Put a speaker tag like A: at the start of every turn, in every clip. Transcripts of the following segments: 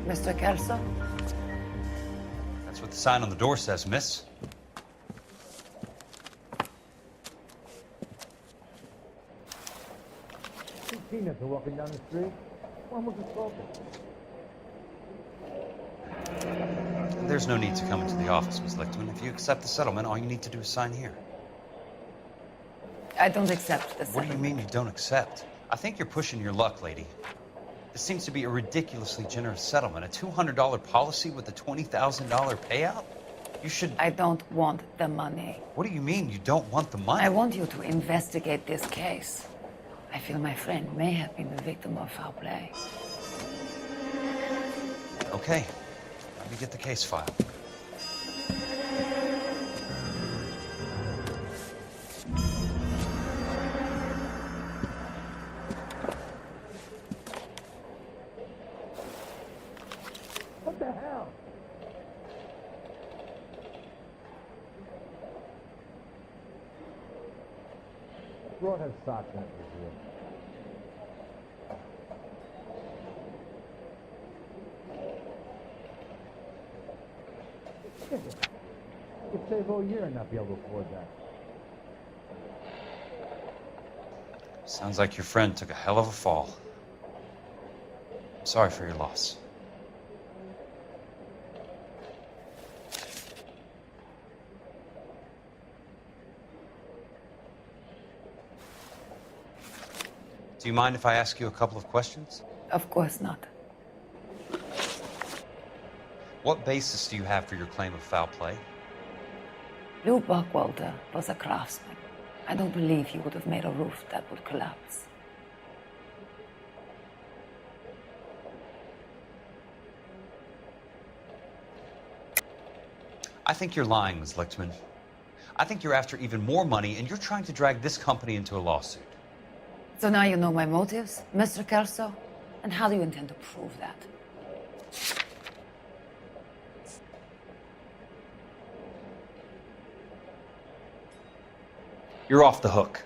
A: Mr. Kelso?
B: That's what the sign on the door says, miss.
C: Two peanuts are walking down the street. One was assaulted.
B: There's no need to come into the office, Miss Lichtman. If you accept the settlement, all you need to do is sign here.
A: I don't accept the
B: What do you
A: settlement.
B: mean you don't accept? I think you're pushing your luck, lady. This seems to be a ridiculously generous settlement. A $200 policy with a $20,000 payout? You should...
A: I don't want the money.
B: What do you mean you don't want the money?
A: I want you to investigate this case. I feel my friend may have been the victim of foul play.
B: Okay. Let me get the case file.
C: What the hell? Broad has socks in it for you. You could save all year and not be able to afford that.
B: Sounds like your friend took a hell of a fall. I'm sorry for your loss. Do you mind if I ask you a couple of questions?
A: Of course not.
B: What basis do you have for your claim of foul play?
A: Lou Buckwalter was a craftsman. I don't believe he would have made a roof that would collapse.
B: I think you're lying, Ms. Lichtman. I think you're after even more money, and you're trying to drag this company into a lawsuit.
A: So now you know my motives, Mr. Kelso? And how do you intend to prove that?
D: You're off the hook.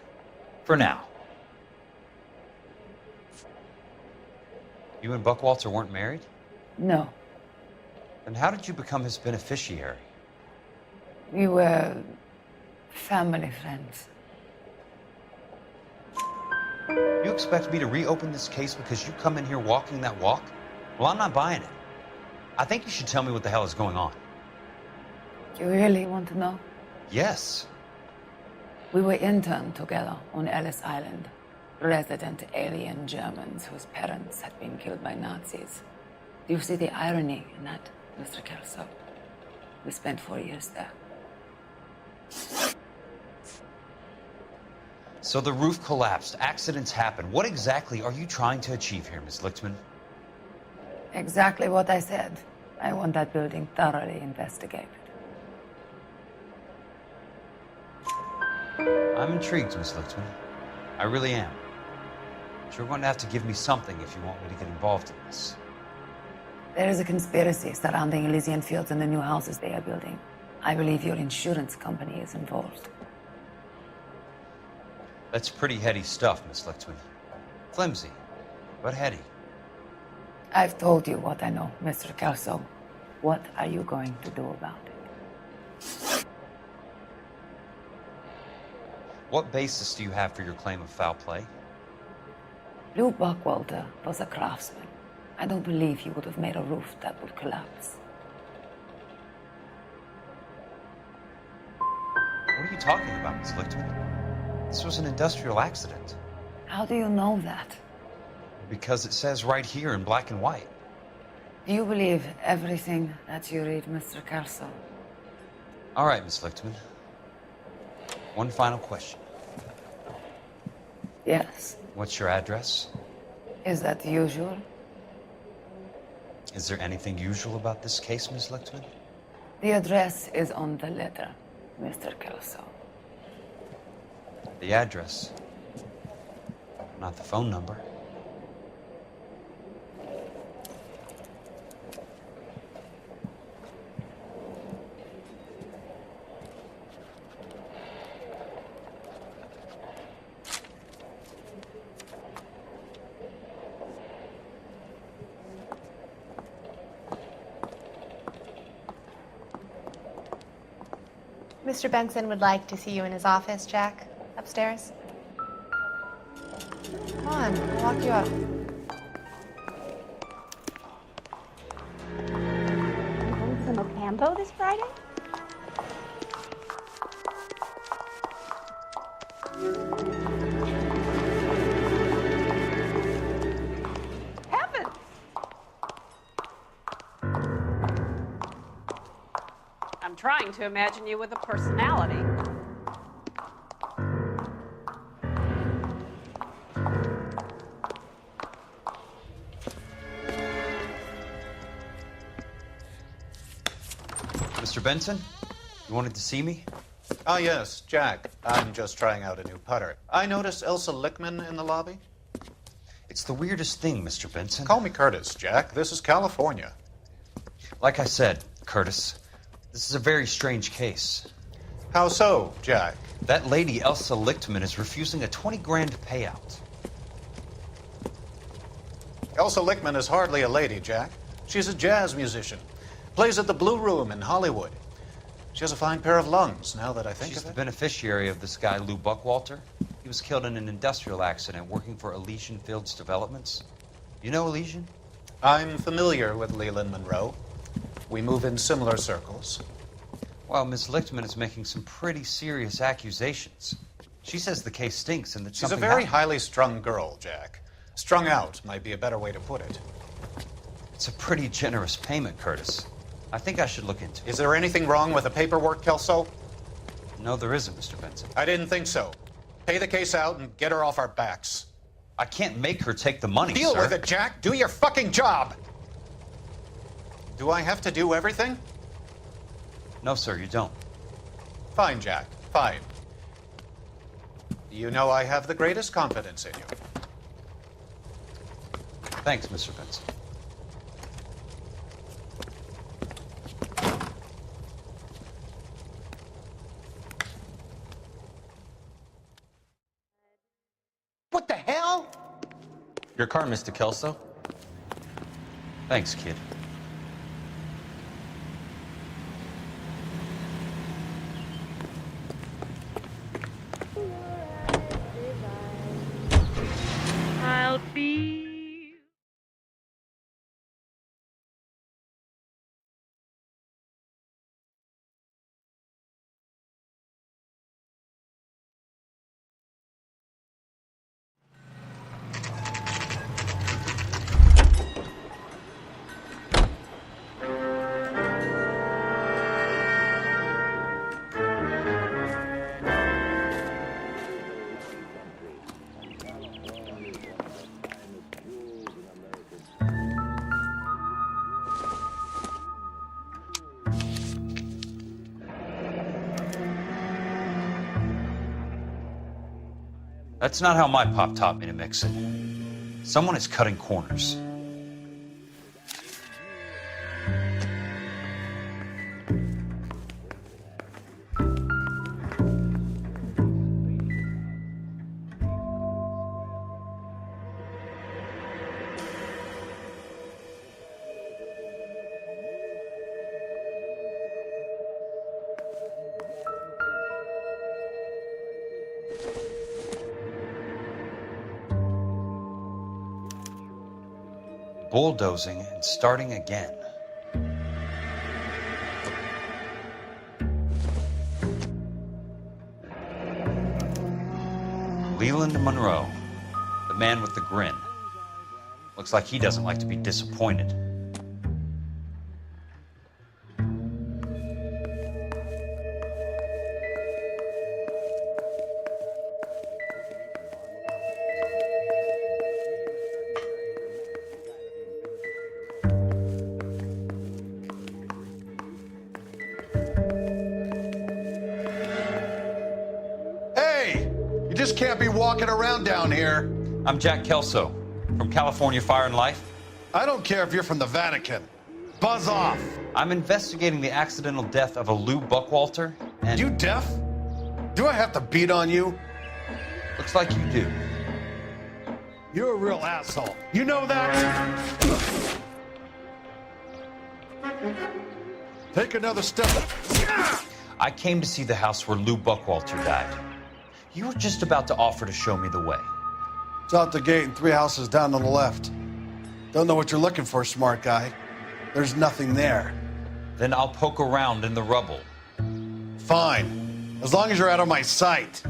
D: For now.
B: You and Buckwalter weren't married?
A: No.
B: Then how did you become his beneficiary?
A: We were family friends.
B: You expect me to reopen this case because you come in here walking that walk? Well, I'm not buying it. I think you should tell me what the hell is going on.
A: You really want to know?
B: Yes.
A: We were interned together on Ellis Island. Resident alien Germans whose parents had been killed by Nazis. Do you see the irony in that, Mr. Kelso? We spent 4 years there.
B: So the roof collapsed, accidents happen. What exactly are you trying to achieve here, Ms. Lichtman?
A: Exactly what I said. I want that building thoroughly investigated.
B: I'm intrigued, Ms. Lichtman. I really am. But you're going to have to give me something if you want me to get involved in this.
A: There is a conspiracy surrounding Elysian Fields and the new houses they are building. I believe your insurance company is involved.
B: That's pretty heady stuff, Miss Lichtman. Flimsy, but heady.
A: I've told you what I know, Mr. Kelso. What are you going to do about it?
B: What basis do you have for your claim of foul play?
A: Lou Buckwalter was a craftsman. I don't believe he would have made a roof that would collapse.
B: What are you talking about, Miss Lichtman? This was an industrial accident.
A: How do you know that?
B: Because it says right here in black and white.
A: Do you believe everything that you read, Mr. Kelso?
B: All right, Miss Lichtman. One final question.
A: Yes.
B: What's your address?
A: Is that usual?
B: Is there anything usual about this case, Miss Lichtman?
A: The address is on the letter, Mr. Kelso.
B: The address, not the phone number.
E: Mr. Benson would like to see you in his office, Jack. Upstairs. Come on, I'll walk you up.
F: Going to Ocampo this Friday?
G: Heavens! I'm trying to imagine you with a personality.
B: Mr. Benson, you wanted to see me?
H: Ah, yes, Jack. I'm just trying out a new putter. I noticed Elsa Lickman in the lobby.
B: It's the weirdest thing, Mr. Benson.
H: Call me Curtis, Jack. This is California.
B: Like I said, Curtis, this is a very strange case.
H: How so, Jack?
B: That lady, Elsa Lichtman, is refusing a 20 grand payout.
H: Elsa Lickman is hardly a lady, Jack. She's a jazz musician. Plays at the Blue Room in Hollywood. She has a fine pair of lungs, now that I think
B: She's
H: of
B: the
H: it.
B: beneficiary of this guy, Lou Buckwalter. He was killed in an industrial accident working for Elysian Fields Developments. You know Elysian?
H: I'm familiar with Leland Monroe. We move in similar circles.
B: Well, Miss Lichtman is making some pretty serious accusations. She says the case stinks and that
H: She's a
B: something
H: very
B: happened.
H: highly strung girl, Jack. Strung out might be a better way to put it.
B: It's a pretty generous payment, Curtis. I think I should look into it.
H: Is there anything wrong with the paperwork, Kelso?
B: No, there isn't, Mr. Benson.
H: I didn't think so. Pay the case out and get her off our backs.
B: I can't make her take the money,
H: Deal
B: sir.
H: with it, Jack. Do your fucking job. Do I have to do everything?
B: No, sir, you don't.
H: Fine, Jack. Fine. You know I have the greatest confidence in you.
B: Thanks, Mr. Benson.
H: What the hell?
I: Your car, Mr. Kelso.
B: Thanks, kid.
J: I'll be.
B: That's not how my pop taught me to mix it. Someone is cutting corners. Bulldozing and starting again. Leland Monroe, the man with the grin. Looks like he doesn't like to be disappointed.
K: Hey! You just can't be walking around down here.
B: I'm Jack Kelso from California Fire and Life.
K: I don't care if you're from the Vatican. Buzz off.
B: I'm investigating the accidental death of a Lou Buckwalter, and
K: You deaf? Do I have to beat on you?
B: looks like you do.
K: You're a real asshole. You know that? Take another step.
B: I came to see the house where Lou Buckwalter died. You were just about to offer to show me the way.
K: It's out the gate and 3 houses down on the left. Don't know what you're looking for, smart guy. There's nothing there.
B: Then I'll poke around in the rubble.
K: Fine. As long as you're out of my sight.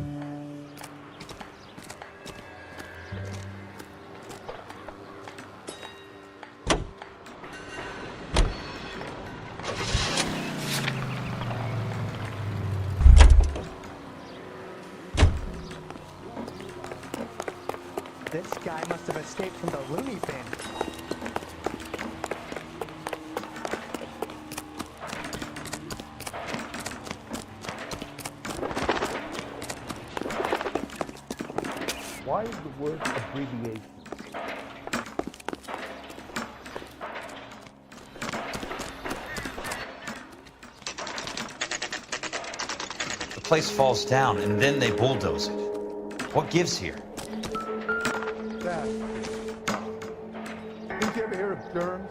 L: This guy must have escaped from the loony bin.
C: Why is the word abbreviation?
B: The place falls down and then they bulldoze it. What gives here?
C: Dad, did you ever hear of germs?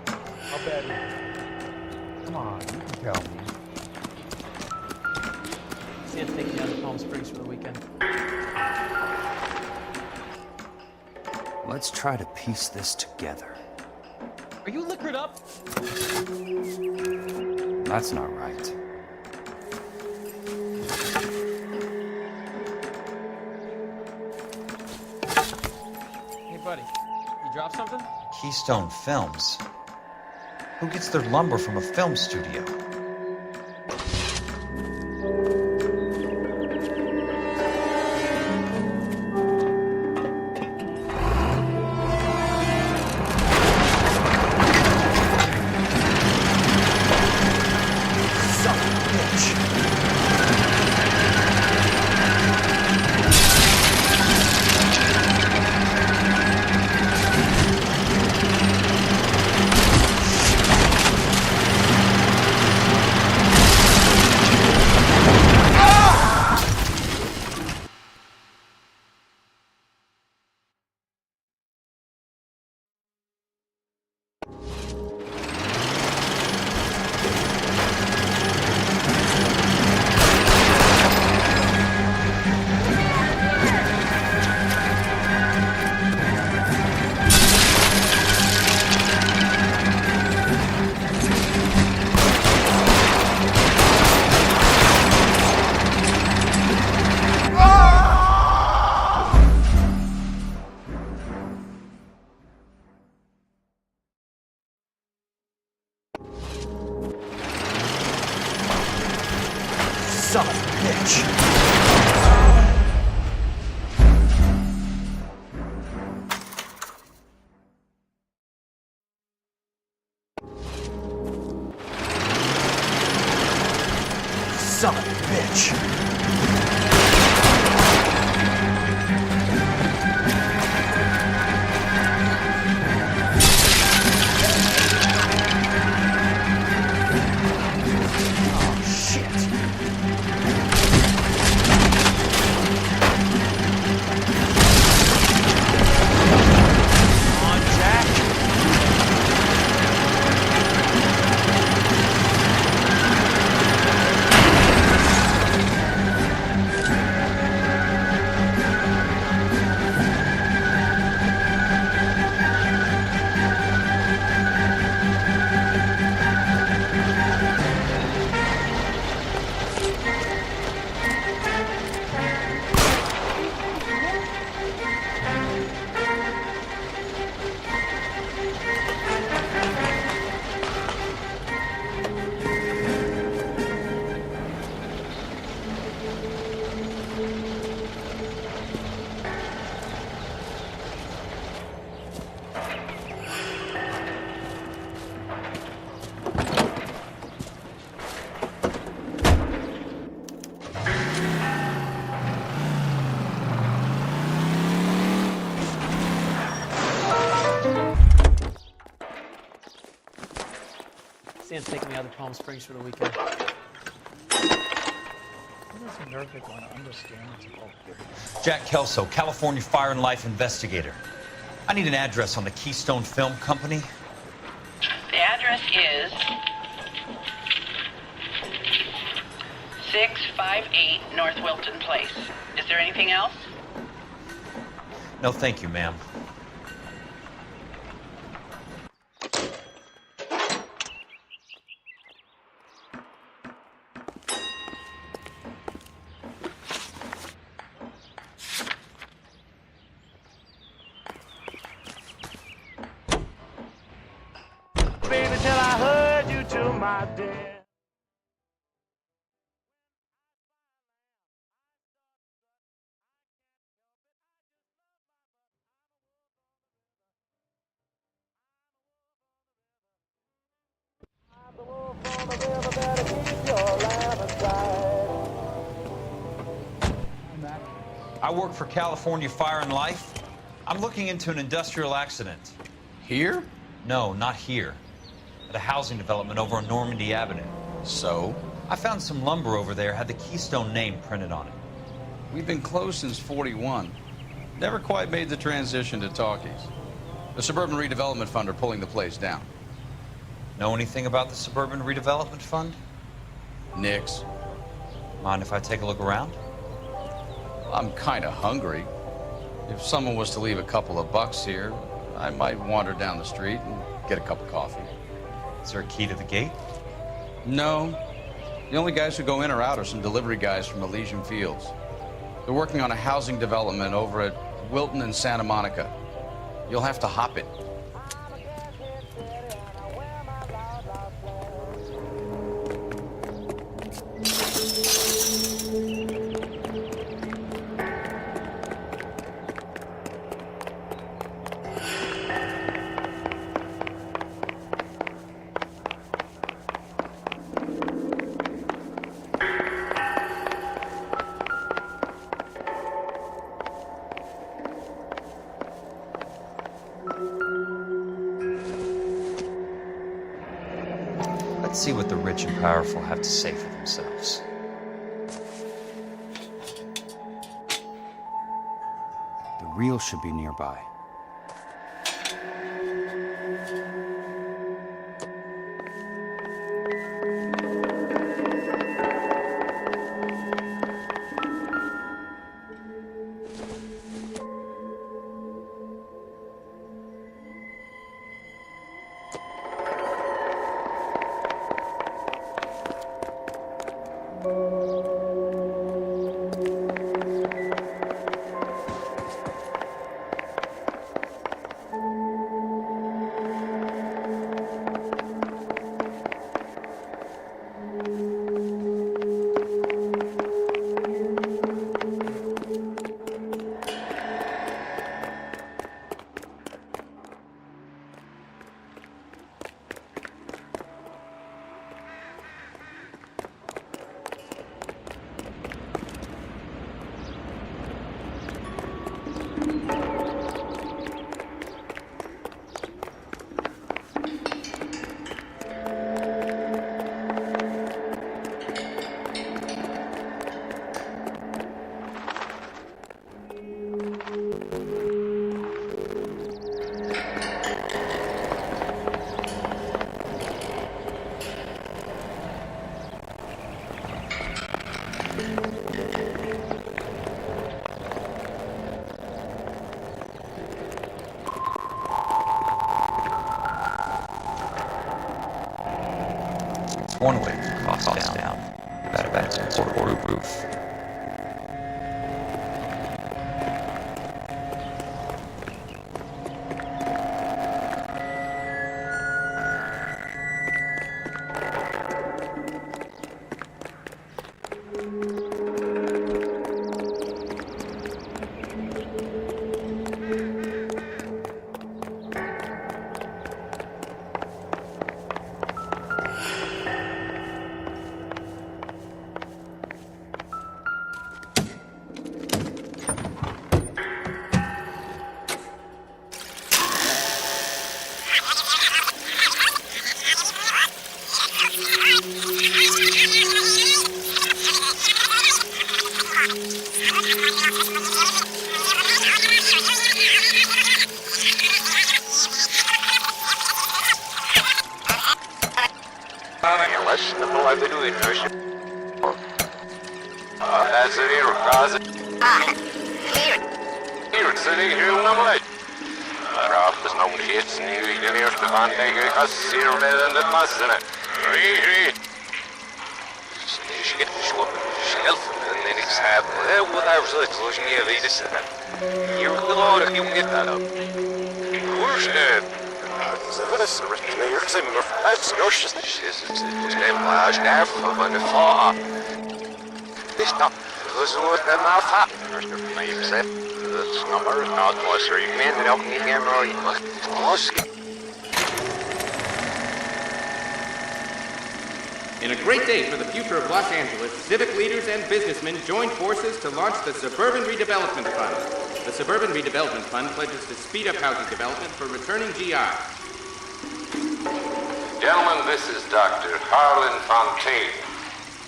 C: How bad is it? Come on, you can tell me.
L: Sam's taking down to Palm Springs for the weekend.
D: Let's try to piece this together.
L: Are you liquored up?
D: That's not right.
L: Hey, buddy. You dropped something?
B: Keystone Films. Who gets their lumber from a film studio? Son of a bitch. Son of a bitch. Son of a bitch. Oh, shit. Come on, Jack.
L: Sam's taking me out to Palm Springs for the weekend.
B: Jack Kelso, California Fire and Life investigator. I need an address on the Keystone Film Company.
J: The address is
M: 658 North Wilton Place. Is there anything else?
B: No, thank you, ma'am.
C: Baby, till I heard you to my death.
B: I work for California Fire and Life. I'm looking into an industrial accident.
D: Here?
B: No, not here. At a housing development over on Normandy Avenue.
D: So?
B: I found some lumber over there, had the Keystone name printed on it.
N: We've been closed since '41. Never quite made the transition to talkies. The Suburban Redevelopment Fund are pulling the place down.
B: Know anything about the Suburban Redevelopment Fund?
N: Nix.
B: Mind if I take a look around?
N: I'm kind of hungry. If someone was to leave a couple of bucks here, I might wander down the street and get a cup of coffee.
B: Is there a key to the gate?
N: No. The only guys who go in or out are some delivery guys from Elysian Fields. They're working on a housing development over at Wilton and Santa Monica. You'll have to hop it.
B: Let's see what the rich and powerful have to say for themselves.
D: The reel should be nearby.
B: One way to cost down. That's or roof.
O: That's it here, Rosie. Here, sitting here, number 8. Raftes nog shits nu i den eerste van tegen kassier met een massen. Rie. Shit, shelf, en then it's happened. What I was looking at this. You're the Lord, you get that up. Where's that? This is not what that mouth happened. You said this number is not necessary. You mean that you can roll.
P: In a great day for the future of Los Angeles, civic leaders and businessmen joined forces to launch the Suburban Redevelopment Fund. The Suburban Redevelopment Fund pledges to speed up housing development for returning GIs.
O: Gentlemen, this is Dr. Harlan Fontaine.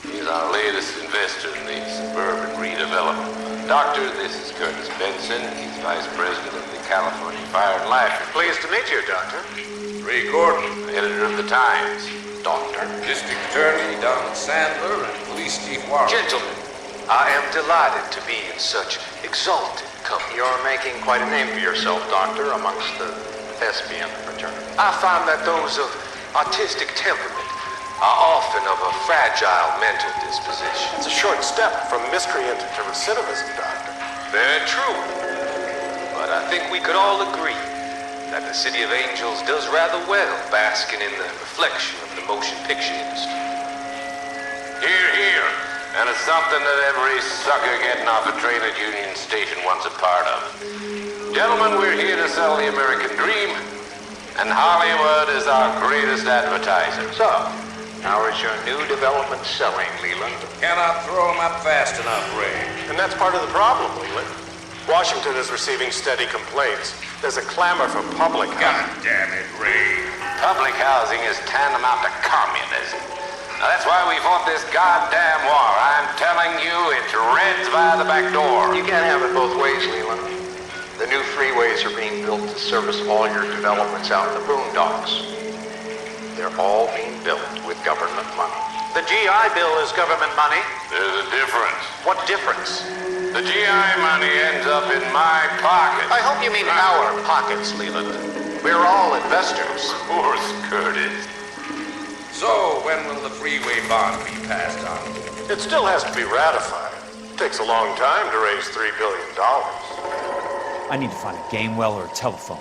O: He's our latest investor in the Suburban Redevelopment Fund. Doctor, this is Curtis Benson. He's Vice President of the California Fire and Life.
H: Pleased to meet you, Doctor.
O: Ray Gordon, editor of the Times. Doctor.
Q: District Attorney Donald Sandler and Police Chief Warren.
O: Gentlemen, I am delighted to be in such exalted company.
H: You're making quite a name for yourself, Doctor, amongst the thespian fraternity.
O: I find that those of artistic temperament are often of a fragile mental disposition.
H: It's a short step from miscreant to recidivism, Doctor.
O: Very true. But I think we could all agree that the City of Angels does rather well basking in the reflection of the motion picture industry. Here. And it's something that every sucker getting off a train at Union Station wants a part of. Gentlemen, we're here to sell the American dream, and Hollywood is our greatest advertiser.
H: So, how is your new development selling, Leland?
Q: Cannot throw them up fast enough, Ray.
H: And that's part of the problem, Leland. Washington is receiving steady complaints. There's a clamor for public housing.
Q: God damn it, Ray.
O: Public housing is tantamount to communism. Now, that's why we fought this goddamn war. I'm telling you, it's Reds by the back door.
H: You can't have it both ways, Leland. The new freeways are being built to service all your developments out in the boondocks. They're all being built with government money. The GI Bill is government money.
O: There's a difference.
H: What difference?
O: The GI money ends up in my pocket.
H: I hope you mean our pockets, Leland. We're all investors.
O: Of course, Curtis.
Q: So, when will the freeway bond be passed on?
H: It still has to be ratified. It takes a long time to raise $3 billion.
B: I need to find a game well or a telephone.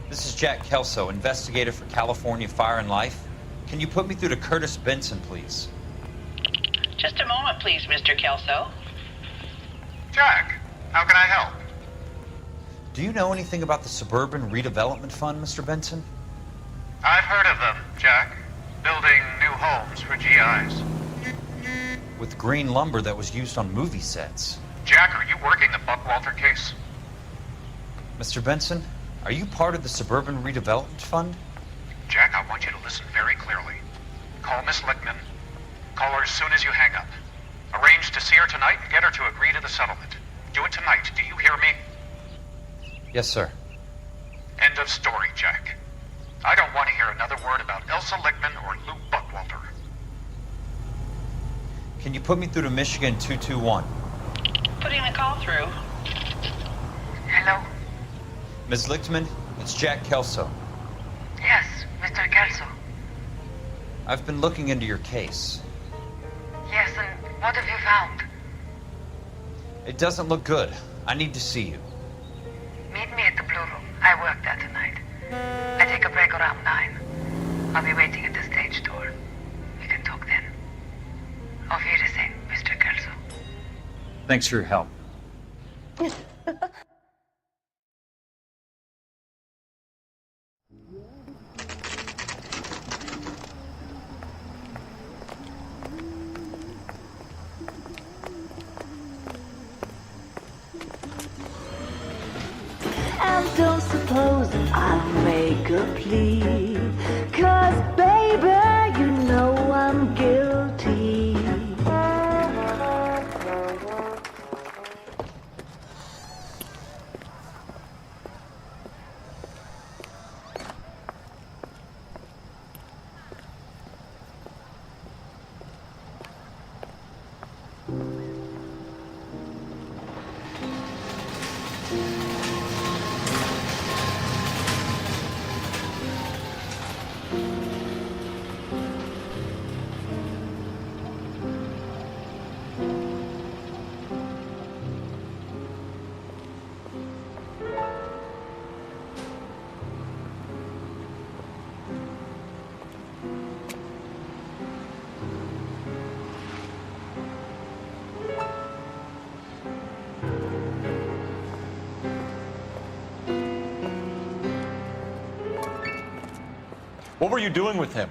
B: This is Jack Kelso, investigator for California Fire and Life. Can you put me through to Curtis Benson, please?
M: Just a moment, please, Mr. Kelso.
H: Jack, how can I help?
B: Do you know anything about the Suburban Redevelopment Fund, Mr. Benson?
H: I've heard of them, Jack. Building new homes for GIs.
B: With green lumber that was used on movie sets.
H: Jack, are you working the Buckwalter case?
B: Mr. Benson, are you part of the Suburban Redevelopment Fund?
H: Jack, I want you to listen very clearly. Call Miss Lickman. Call her as soon as you hang up. Arrange to see her tonight and get her to agree to the settlement. Do it tonight. Do you hear me?
B: Yes, sir.
H: End of story, Jack. I don't want to hear another word about Elsa Lickman or Lou Buckwalter.
B: Can you put me through to Michigan 221?
M: Putting the call through.
F: Hello?
B: Ms. Lichtman, it's Jack Kelso.
F: Yes, Mr. Kelso.
B: I've been looking into your case.
F: Yes, and what have you found?
B: It doesn't look good. I need to see you.
F: Meet me at the Blue Room. I work there tonight. I take a break around 9. I'll be waiting at the
R: Thanks for your help.
S: And don't suppose I'll make a plea, 'cause baby, you know I'm guilty.
T: What were you doing with him?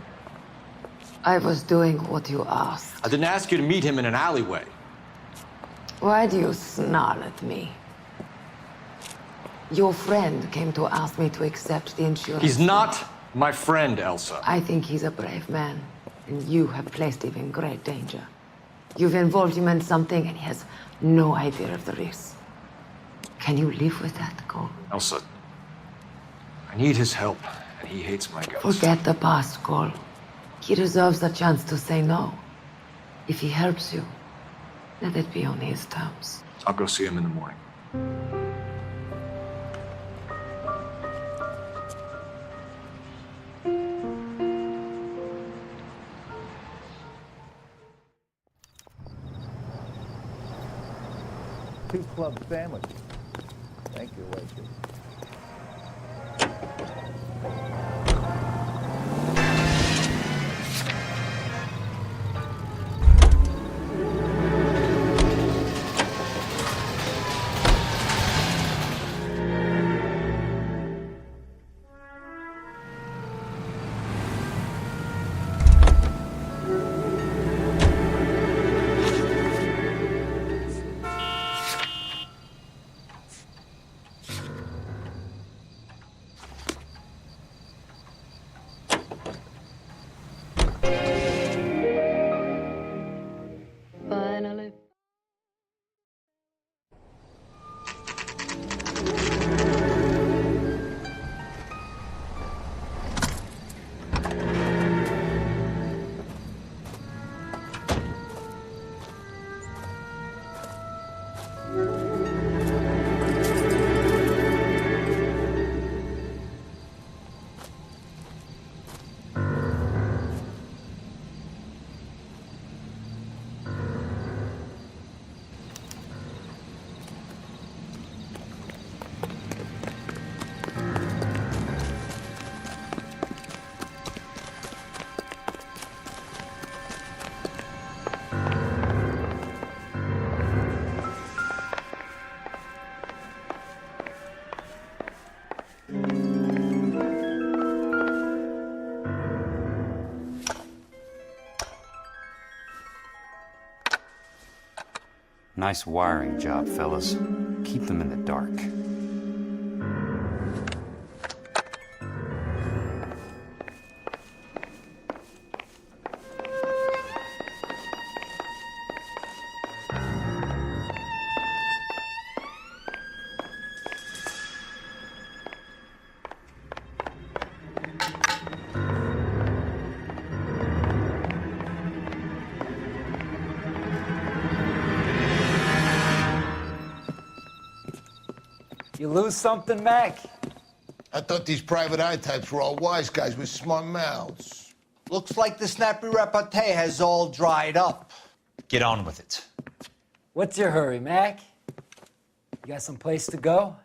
A: I was doing what you asked.
T: I didn't ask you to meet him in an alleyway.
A: Why do you snarl at me? Your friend came to ask me to accept the insurance.
T: He's not my friend, Elsa.
A: I think he's a brave man, and you have placed him in great danger. You've involved him in something, and he has no idea of the risk. Can you live with that, Cole?
T: Elsa, I need his help, and he hates my guts.
A: Forget the past, Cole. He deserves a chance to say no. If he helps you, let it be on his terms.
T: I'll go see him in the morning.
C: Two club sandwich. Thank you, waitress.
S: Finally.
D: Nice wiring job, fellas. Keep them in the dark.
U: You lose something, Mac?
V: I thought these private eye types were all wise guys with smart mouths.
W: Looks like the snappy repartee has all dried up.
B: Get on with it.
U: What's your hurry, Mac? You got some place to go?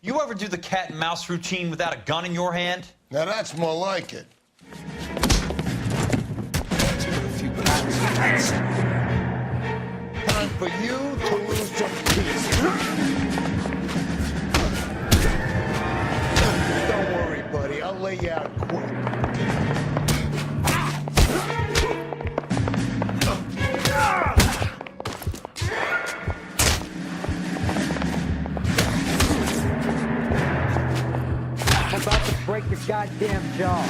B: You ever do the cat and mouse routine without a gun in your hand?
V: Now that's more like it. Time for you to
U: break your goddamn jaw.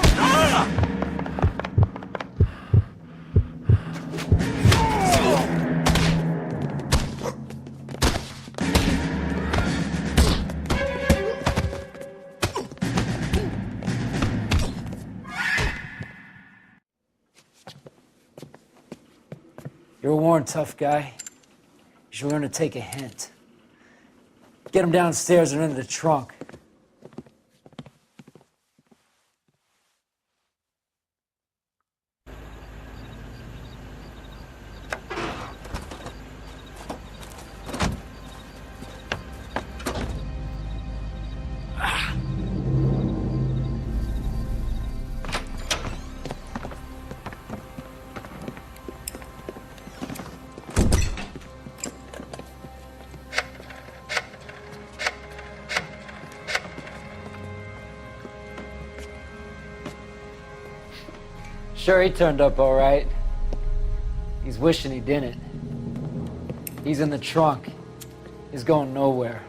U: You're a worn tough guy. You should learn to take a hint. Get him downstairs and into the trunk. Sure, he turned up all right. He's wishing he didn't. He's in the trunk. He's going nowhere.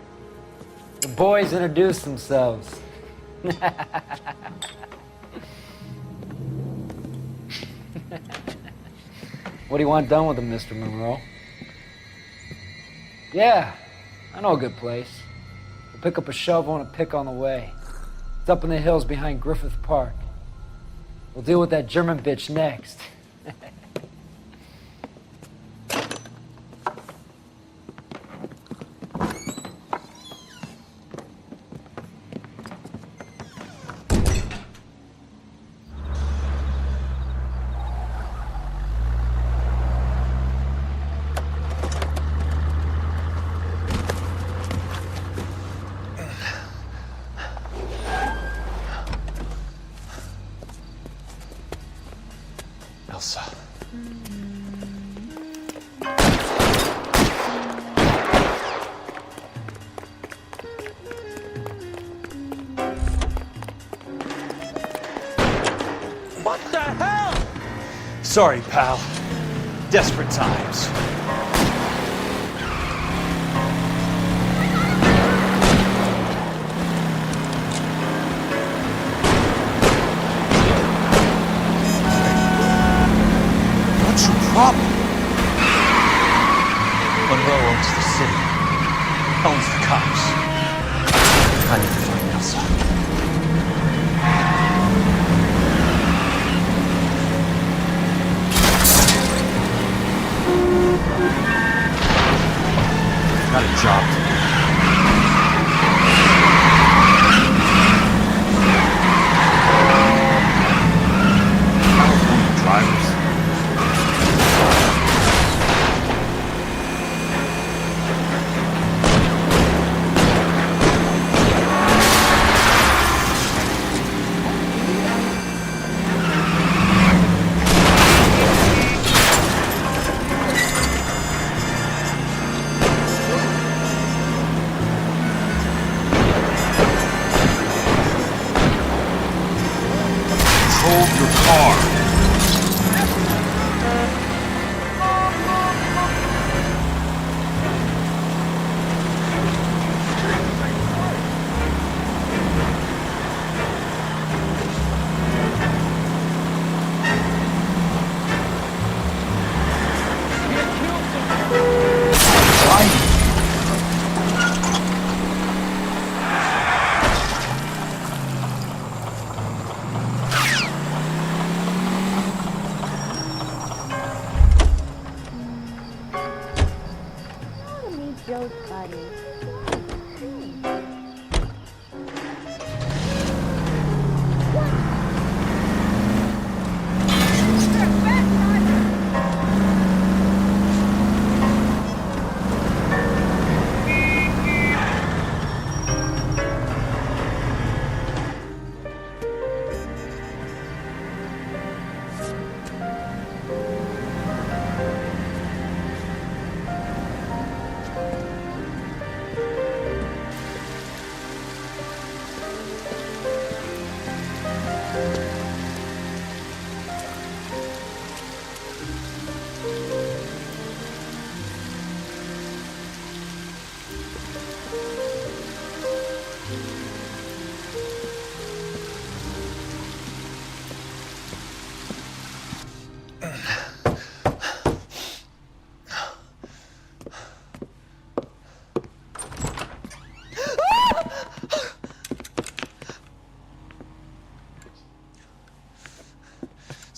U: The boys introduced themselves. What do you want done with him, Mr. Monroe? Yeah, I know a good place. We'll pick up a shovel and a pick on the way. It's up in the hills behind Griffith Park. We'll deal with that German bitch next.
B: Elsa.
L: What the hell?
B: Sorry, pal. Desperate times. What's your problem? Monroe owns the city. Owns the cops. I need to find Elsa. Got a job to do. California drivers.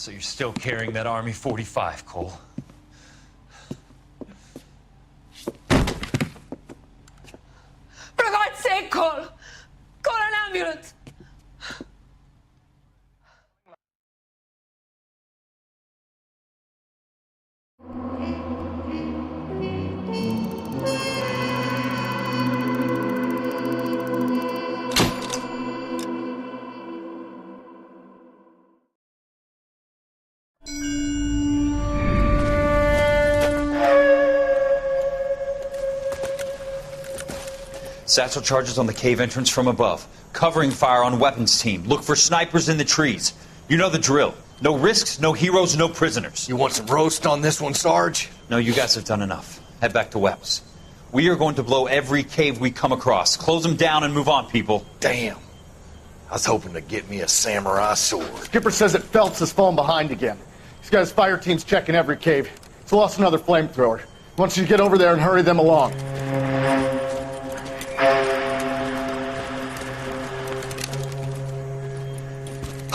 E: So you're still carrying that Army 45, Cole?
A: For God's sake, Cole! Call an ambulance!
B: Satchel charges on the cave entrance from above. Covering fire on weapons team. Look for snipers in the trees. You know the drill. No risks, no heroes, no prisoners.
V: You want some roast on this one, Sarge?
B: No, you guys have done enough. Head back to Webb's. We are going to blow every cave we come across. Close them down and move on, people.
V: Damn. I was hoping to get me a samurai sword.
C: Skipper says that Phelps has fallen behind again. He's got his fire teams checking every cave. He's lost another flamethrower. He wants you to get over there and hurry them along.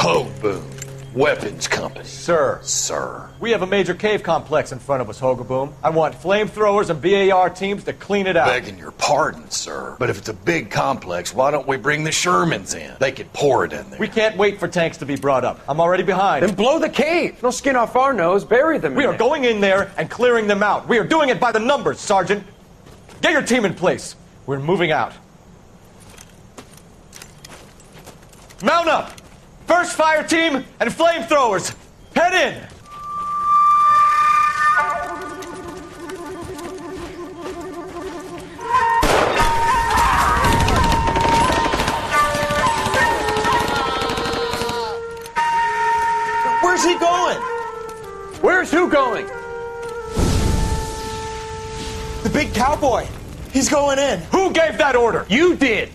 V: Hoboom. Weapons Company.
T: Sir.
V: Sir.
T: We have a major cave complex in front of us, Hogaboom. I want flamethrowers and BAR teams to clean it out.
V: Begging your pardon, sir. But if it's a big complex, why don't we bring the Shermans in? They could pour it in there.
T: We can't wait for tanks to be brought up. I'm already behind.
G: Then blow the cave. No skin off our nose. Bury them.
T: We are going in there and clearing them out. We are doing it by the numbers, Sergeant. Get your team in place. We're moving out. Mount up! First fire team and flamethrowers! Head in!
V: Where's he going?
G: Where's who going?
V: The big cowboy. He's going in.
T: Who gave that order?
G: You did.